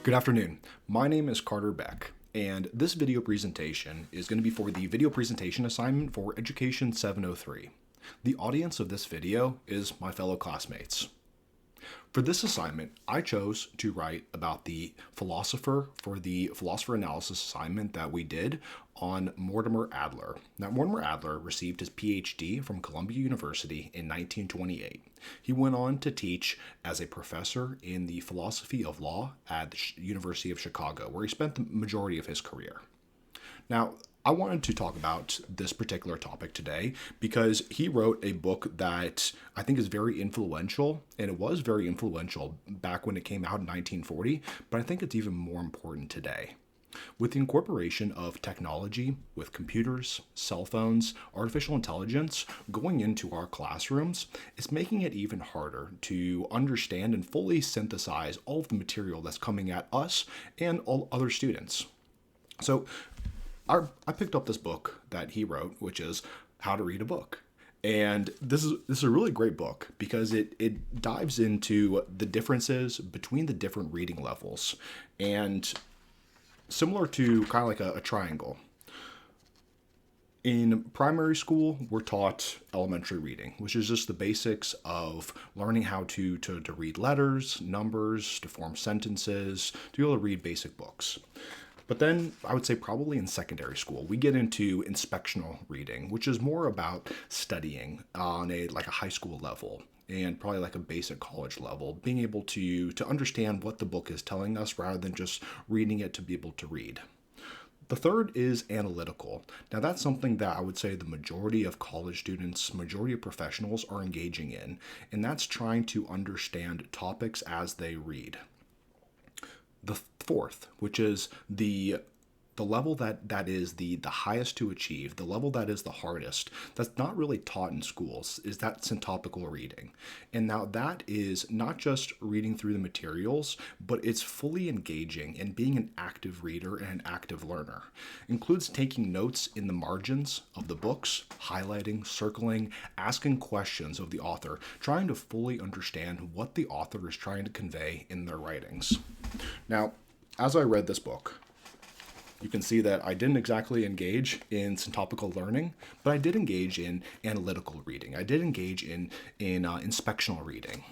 Good afternoon. My name is Carter Beck, and this video presentation is going to be for the video presentation assignment for Education 703. The audience of this video is my fellow classmates. For this assignment, I chose to write about the philosopher for the philosopher analysis assignment that we did on Mortimer Adler. Now, Mortimer Adler received his PhD from Columbia University in 1928. He went on to teach as a professor in the philosophy of law at the University of Chicago, where he spent the majority of his career. Now, I wanted to talk about this particular topic today because he wrote a book that I think is very influential, and it was very influential back when it came out in 1940, but I think it's even more important today. With the incorporation of technology, with computers, cell phones, artificial intelligence going into our classrooms, it's making it even harder to understand and fully synthesize all of the material that's coming at us and all other students. So I picked up this book that he wrote, which is How to Read a Book. And this is a really great book because it dives into the differences between the different reading levels. And similar to kind of like a triangle. In primary school, we're taught elementary reading, which is just the basics of learning how to read letters, numbers, to form sentences, to be able to read basic books. But then I would say probably in secondary school, we get into inspectional reading, which is more about studying on a high school level and probably like a basic college level, being able to understand what the book is telling us rather than just reading it to be able to read. The third is analytical. Now that's something that I would say the majority of college students, majority of professionals are engaging in, and that's trying to understand topics as they read. The fourth, which is the level that is the highest to achieve, the level that is the hardest, that's not really taught in schools, is that syntopical reading. And now that is not just reading through the materials, but it's fully engaging and being an active reader and an active learner. It includes taking notes in the margins of the books, highlighting, circling, asking questions of the author, trying to fully understand what the author is trying to convey in their writings. Now, as I read this book, you can see that I didn't exactly engage in syntopical learning, but I did engage in analytical reading. I did engage in inspectional reading.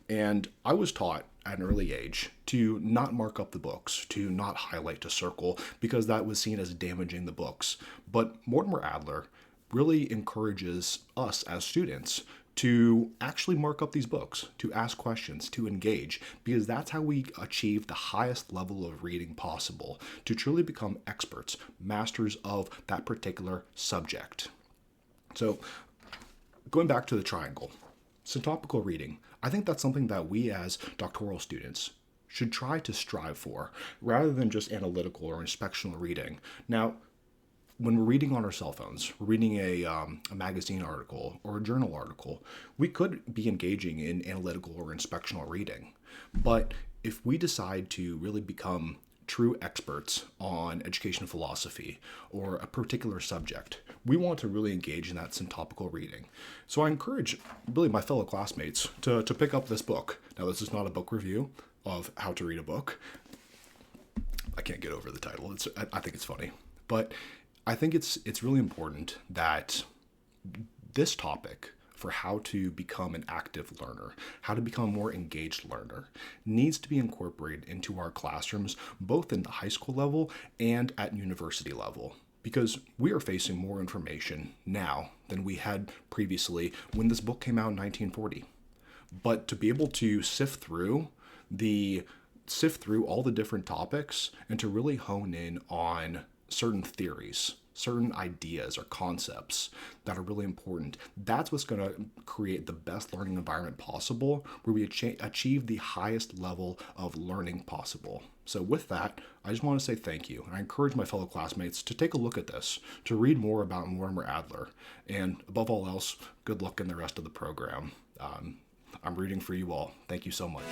And I was taught at an early age to not mark up the books, to not highlight, to circle, because that was seen as damaging the books. But Mortimer Adler really encourages us as students to actually mark up these books, to ask questions, to engage, because that's how we achieve the highest level of reading possible, to truly become experts, masters of that particular subject. So, going back to the triangle, syntopical reading, I think that's something that we as doctoral students should try to strive for, rather than just analytical or inspectional reading. Now, when we're reading on our cell phones, we're reading a magazine article or a journal article, we could be engaging in analytical or inspectional reading. But if we decide to really become true experts on education philosophy or a particular subject, we want to really engage in that syntopical reading. So I encourage really my fellow classmates to pick up this book. Now, this is not a book review of How to Read a Book. I can't get over the title. I think it's funny. But I think it's really important that this topic for how to become an active learner, how to become a more engaged learner, needs to be incorporated into our classrooms, both in the high school level and at university level, because we are facing more information now than we had previously when this book came out in 1940. But to be able to sift through all the different topics and to really hone in on certain theories, certain ideas or concepts that are really important, that's what's going to create the best learning environment possible, where we achieve the highest level of learning possible. So with that, I just want to say thank you. And I encourage my fellow classmates to take a look at this, to read more about Mortimer Adler. And above all else, good luck in the rest of the program. I'm rooting for you all. Thank you so much.